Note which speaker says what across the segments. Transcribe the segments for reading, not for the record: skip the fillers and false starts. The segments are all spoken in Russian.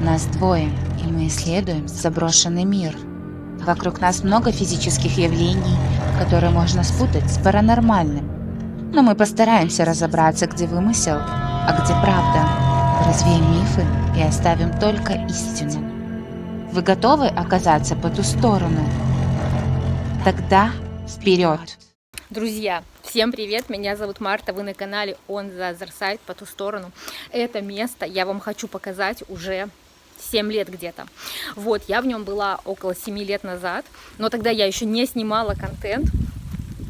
Speaker 1: Нас двое, и мы исследуем заброшенный мир. Вокруг нас много физических явлений, которые можно спутать с паранормальным. Но мы постараемся разобраться, где вымысел, а где правда. Развеем мифы и оставим только истину. Вы готовы оказаться по ту сторону? Тогда вперед!
Speaker 2: Друзья, всем привет! Меня зовут Марта, вы на канале On the Other Side, по ту сторону. Это место я вам хочу показать уже 7 лет где-то. Вот, я в нем была около 7 лет назад, но тогда я еще не снимала контент.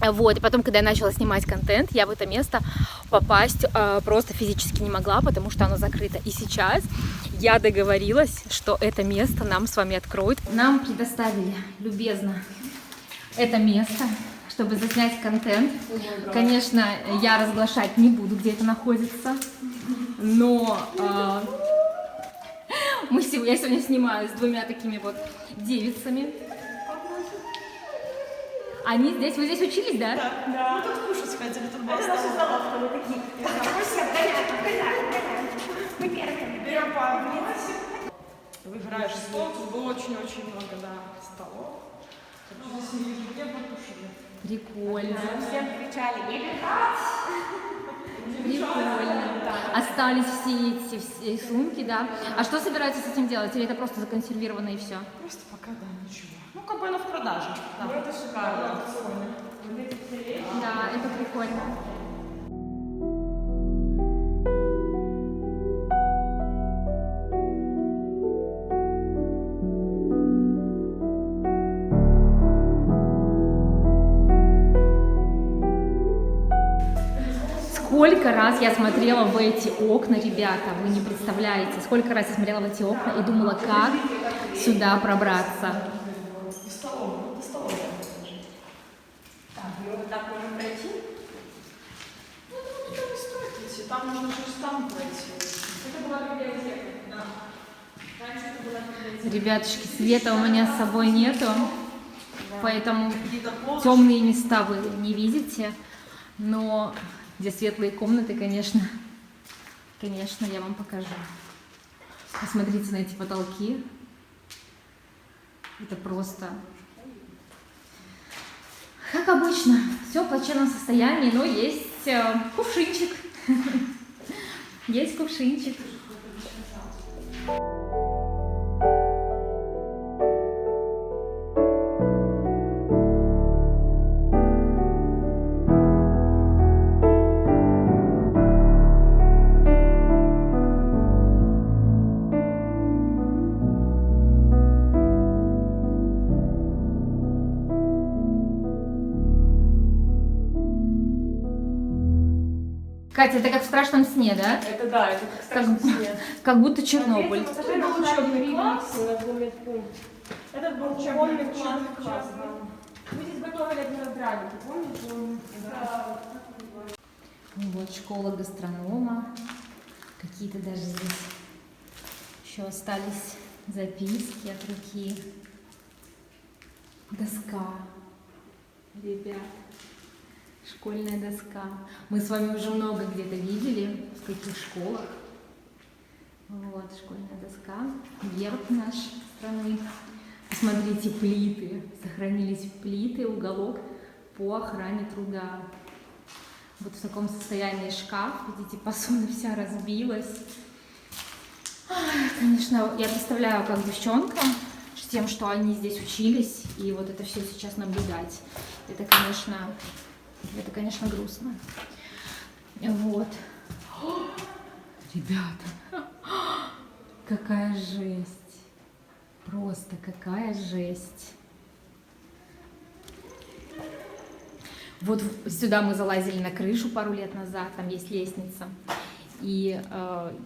Speaker 2: Вот, и потом, когда я начала снимать контент, я в это место попасть просто физически не могла, потому что оно закрыто. И сейчас я договорилась, что это место нам с вами откроют. Нам предоставили любезно это место, чтобы заснять контент. Конечно, я разглашать не буду, где это находится, но я сегодня снимаю с двумя такими вот девицами. Они здесь, вы здесь учились, да?
Speaker 3: Да. Мы тут кушать ходили, тут было. Это наша заловка, мы такие. Мы первые. Берем пару блинцев. Выбираешь стол, тут было очень-очень много, столов. Здесь не ежедневно кушали.
Speaker 2: Прикольно.
Speaker 3: Всем кричали, не летать!
Speaker 2: Прикольно. Остались все эти сумки, да? А что собираются с этим делать? Или это просто законсервировано и все?
Speaker 3: Просто пока, ничего. Ну, как бы оно в продаже. Ну, это шикарно.
Speaker 2: Да, это прикольно. Сколько раз я смотрела в эти окна, ребята, вы не представляете, сколько раз я смотрела в эти окна и думала, как сюда пробраться.
Speaker 3: Так, мы вот так можем пройти. Ну, туда не стоит идти, там можно через там пройти. Это была библиотека, да. Раньше это была библиотека.
Speaker 2: Ребятушки, света у меня с собой нету, поэтому темные места вы не видите, но где светлые комнаты, конечно, я вам покажу. Посмотрите на эти потолки. Это просто, как обычно, все в плачевном состоянии, но есть кувшинчик. Есть кувшинчик. Катя, это как в страшном сне, да?
Speaker 3: Это да, это как в страшном сне.
Speaker 2: Как будто Чернобыль.
Speaker 3: Это был учебный класс. Этот был учебный класс. Мы здесь готовили один раз драли, ты помнишь? Да.
Speaker 2: Вот школа гастронома. Какие-то даже здесь еще остались записки от руки. Доска. Ребят. Школьная доска. Мы с вами уже много где-то видели, в каких школах. Вот, школьная доска. Герб наш страны. Посмотрите, плиты. Сохранились плиты, уголок по охране труда. Вот в таком состоянии шкаф. Видите, посуда вся разбилась. Конечно, я представляю, как девчонкам, с тем, что они здесь учились, и вот это все сейчас наблюдать. Это, конечно, грустно. Вот. Ребята, какая жесть. Просто какая жесть. Вот сюда мы залазили на крышу пару лет назад, там есть лестница. И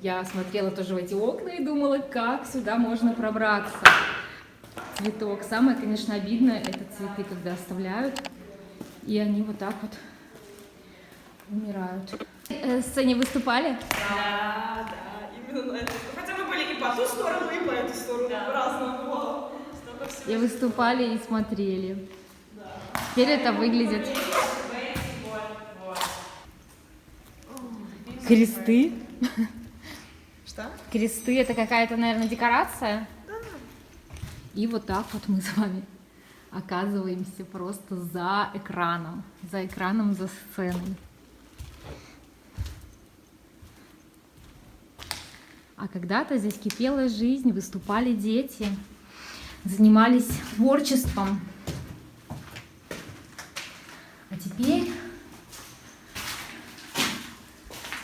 Speaker 2: я смотрела тоже в эти окна и думала, как сюда можно пробраться. Цветок. Самое, конечно, обидное, это цветы, когда оставляют. И они вот так вот умирают. Сцене выступали?
Speaker 3: Да, именно на это. Хотя мы были и по ту сторону, и по эту сторону. По-разному было.
Speaker 2: И выступали, и смотрели. Да. Теперь это выглядит... Кресты.
Speaker 3: Что?
Speaker 2: Кресты — это какая-то, наверное, декорация?
Speaker 3: Да.
Speaker 2: И вот так вот мы с вами оказываемся просто за экраном, за сценой. А когда-то здесь кипела жизнь, выступали дети, занимались творчеством. А теперь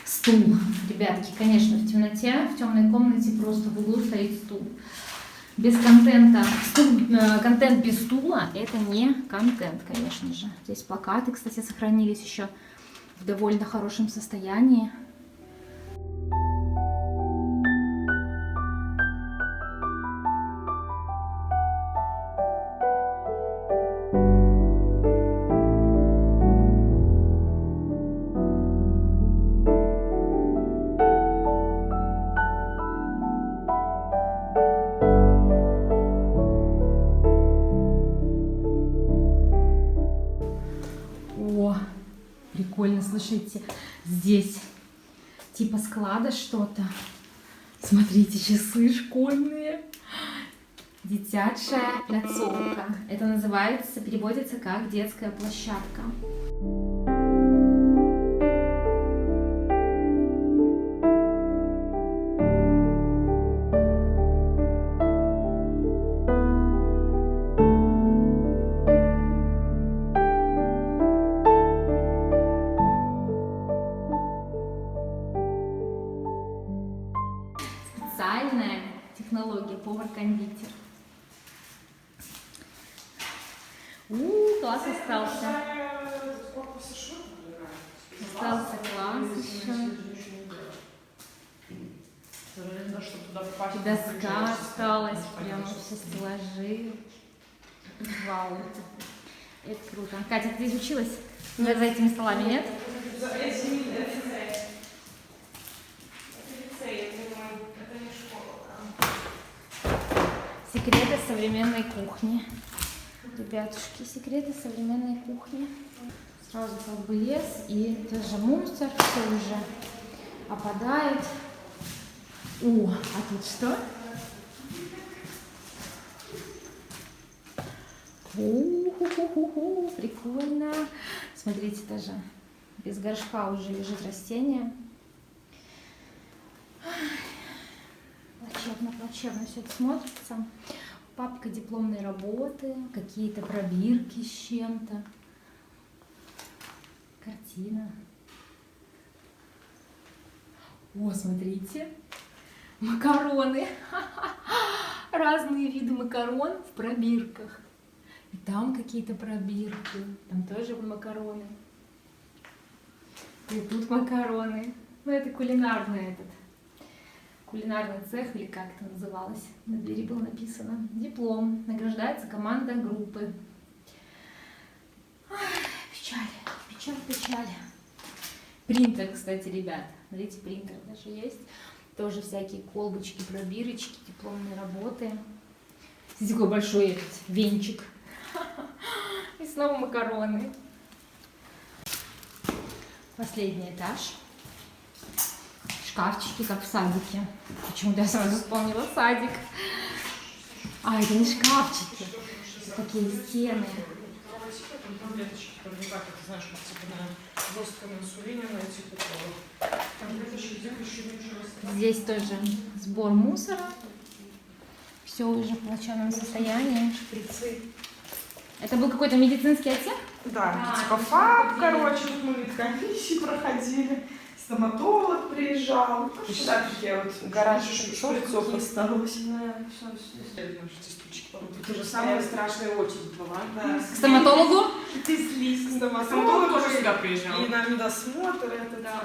Speaker 2: стул. Ребятки, конечно, в темноте, в темной комнате просто в углу стоит стул. Без контента. Контент без стула — это не контент, конечно же. Здесь плакаты, кстати, сохранились еще в довольно хорошем состоянии. О, прикольно, слушайте, здесь типа склада что-то. Смотрите, часы школьные. Детячая пляцовка. Это называется, переводится как детская площадка. Специальная технология повар-кондитер. Класс остался. Остался класс еще. Доска осталась, прямо все стеллажи. Вау. Это круто. Катя, ты здесь училась? За этими столами, нет?
Speaker 3: За этими лицей. Это не школа.
Speaker 2: Секреты современной кухни. Ребятушки, секреты современной кухни. Сразу как бы лес, и тоже мусор, все уже опадает. О, а тут что? У-ху-ху-ху-ху, прикольно. Смотрите, даже без горшка уже лежит растение. Плачевно все это смотрится. Папка дипломной работы, какие-то пробирки с чем-то. Картина. О, смотрите. Макароны. Разные виды макарон в пробирках. И там какие-то пробирки. Там тоже макароны. И тут макароны. Ну, это кулинарный цех, или как это называлось. На двери было написано. Диплом. Награждается команда группы. Ах, печаль. Принтер, кстати, ребят. Смотрите, принтер даже есть. Тоже всякие колбочки, пробирочки, дипломные работы. Здесь такой большой этот венчик. И снова макароны. Последний этаж. Шкафчики, как в садике. Почему-то я сразу вспомнила садик. А, это не шкафчики. Такие стены. Здесь тоже сбор мусора. Все уже в плачевном состоянии.
Speaker 3: Шприцы.
Speaker 2: Это был какой-то медицинский отсек?
Speaker 3: Да, типа ФАП, короче, мы медкомиссии проходили. Стоматолог приезжал. Сюда такие вот гараж шприцов осталось.
Speaker 4: Это же самая страшная очередь была.
Speaker 3: Да.
Speaker 2: К стоматологу?
Speaker 3: К стоматологу
Speaker 4: Стоматолог тоже сюда приезжал.
Speaker 3: И на медосмотр этот, да,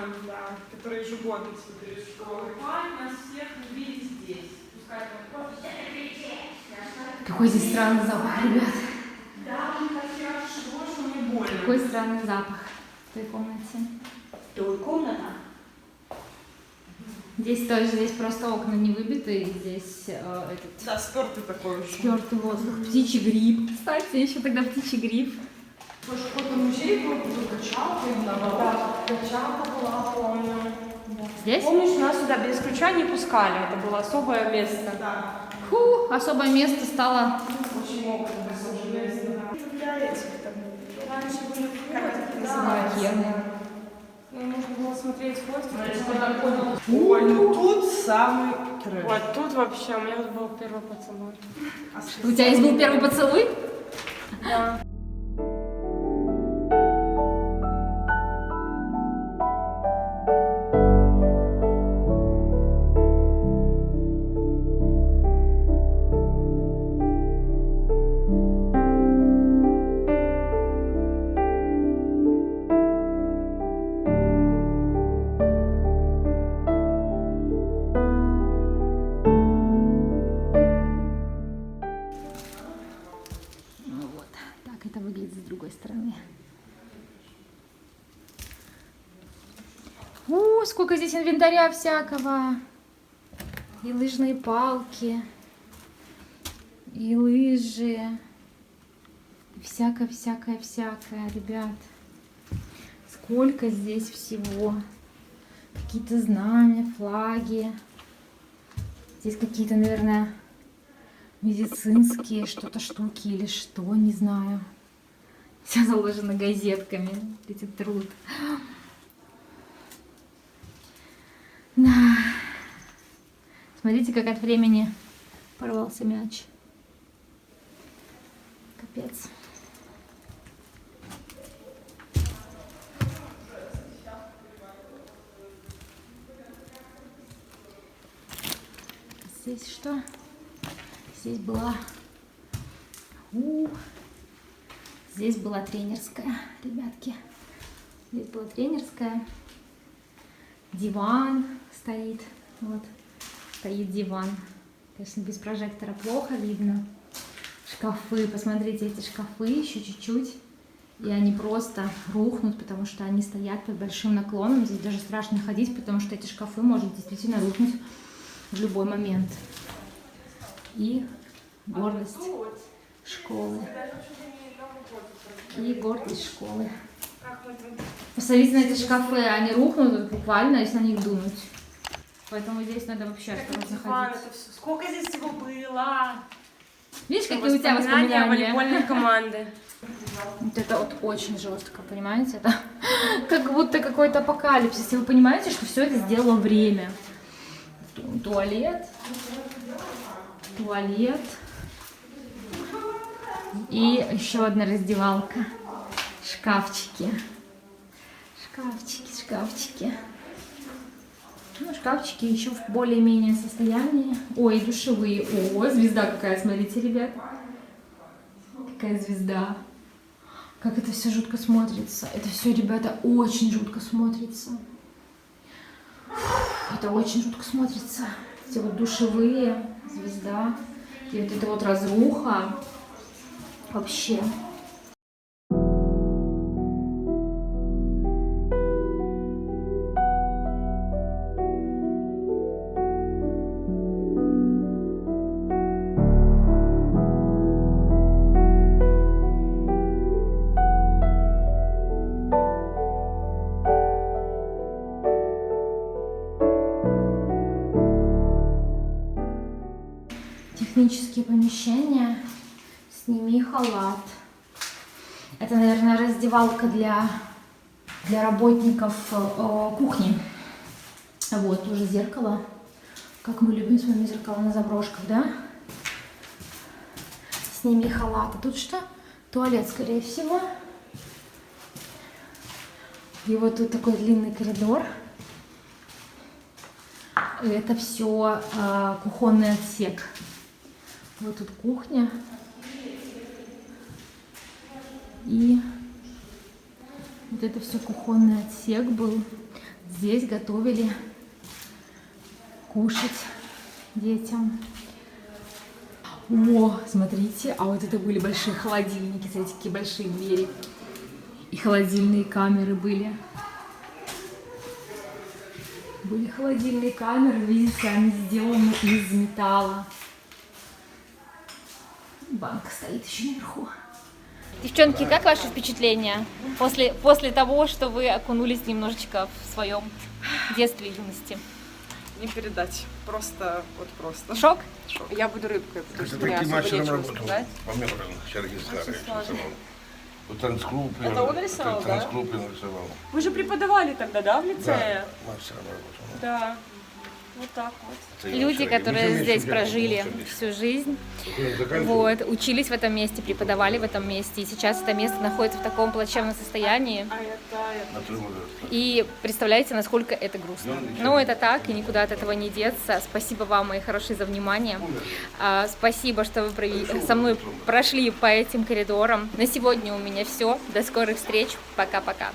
Speaker 3: который ежегодно перед школой.
Speaker 4: Нас всех увидеть здесь. Пускай
Speaker 2: Какой здесь странный запах, ребят.
Speaker 3: Да, мне так хорошо, что мне больно.
Speaker 2: Какой странный запах в той комнате.
Speaker 4: Той комната.
Speaker 2: Здесь просто окна не выбиты, и здесь
Speaker 3: Да, спертый такой уже.
Speaker 2: спёртый воздух. Птичий гриб. Кстати, еще тогда птичий гриб.
Speaker 3: Тоже какой-то музей был, тут качалка, да, качалка была, помню.
Speaker 2: Здесь?
Speaker 4: Помнишь, нас сюда без ключа не пускали, это было особое место. Да.
Speaker 2: Фу, особое место стало.
Speaker 4: Очень мокро, особое место. Для этих там. Раньше были, как это
Speaker 2: Манекены.
Speaker 4: можно было смотреть фотки. Ой, ну тут самый трэш. Вот тут вообще, у меня тут был первый поцелуй.
Speaker 2: У тебя есть был первый поцелуй?
Speaker 4: Да.
Speaker 2: Ну вот, так это выглядит с другой стороны. Сколько здесь инвентаря всякого. И лыжные палки, и лыжи. Всякое, ребят. Сколько здесь всего. Какие-то знамя, флаги. Здесь какие-то, наверное, медицинские что-то штуки или что, не знаю. Все заложено газетками, эти труд. Да. Смотрите, как от времени порвался мяч. Капец. Здесь что? Здесь была... Здесь была тренерская, ребятки. Здесь была тренерская. Диван стоит. Вот. Стоит диван. Конечно, без прожектора плохо видно. Шкафы. Посмотрите, эти шкафы еще чуть-чуть. И они просто рухнут, потому что они стоят под большим наклоном. Здесь даже страшно ходить, потому что эти шкафы может действительно рухнуть в любой момент. И гордость школы. И гордость школы. Посмотрите на эти шкафы, они рухнут буквально, если на них дунуть. Поэтому здесь надо вообще осторожно ходить.
Speaker 4: Сколько здесь всего было?
Speaker 2: Видишь, какие у тебя воспоминания?
Speaker 4: Волейбольной команды.
Speaker 2: Вот это вот очень жестко, понимаете? Это как будто какой-то апокалипсис. И вы понимаете, что все это сделало время. Туалет. Туалет. И еще одна раздевалка. Шкафчики. Шкафчики. Ну, шкафчики еще в более-менее состоянии. Ой, душевые. О, звезда какая, смотрите, ребят. Какая звезда. Как это все жутко смотрится. Это все, ребята, очень жутко смотрится. Это очень жутко смотрится. Эти вот душевые, звезда. И вот эта вот разруха. Вообще. Технические помещения. Сними халат. Это, наверное, раздевалка для работников кухни. Вот, тоже зеркало. Как мы любим с вами зеркала на заброшках, да? Сними халат. А тут что? Туалет, скорее всего. И вот тут такой длинный коридор. Это все кухонный отсек. Вот тут кухня. И вот это все кухонный отсек был. Здесь готовили кушать детям. О, смотрите, а вот это были большие холодильники, смотрите, какие большие двери. И холодильные камеры были. Были холодильные камеры, видите, они сделаны из металла. Банка стоит еще наверху. Девчонки, как ваши впечатления после того, что вы окунулись немножечко в своем детстве и юности?
Speaker 4: Не передать. Просто, вот просто.
Speaker 2: Шок?
Speaker 4: Я буду рыбкой, потому
Speaker 5: Это
Speaker 4: что мне
Speaker 5: такие
Speaker 4: особо
Speaker 5: мастера
Speaker 4: нечего
Speaker 5: работал.
Speaker 4: сказать.
Speaker 5: Померлен, Сергей рисовал. Вот танцклуб.
Speaker 4: Это он рисовал, да?
Speaker 5: Танцклуб он рисовал.
Speaker 4: Вы же преподавали тогда, да, в лицее?
Speaker 5: Да, мастером работал.
Speaker 4: Да. Вот так вот.
Speaker 5: Это
Speaker 2: Люди,
Speaker 5: Сергей.
Speaker 2: которые
Speaker 5: Мы
Speaker 2: здесь
Speaker 5: вместе
Speaker 2: прожили
Speaker 5: учились.
Speaker 2: всю жизнь,
Speaker 5: Вот он заканчивал.
Speaker 2: вот, учились в этом месте, преподавали в этом месте, и сейчас это место находится в таком плачевном состоянии.
Speaker 4: А это...
Speaker 5: На 3 года.
Speaker 2: И представляете, насколько это грустно. Но это так, и никуда от этого не деться. Спасибо вам, мои хорошие, за внимание. Спасибо, что вы со мной прошли по этим коридорам. На сегодня у меня все. До скорых встреч. Пока-пока.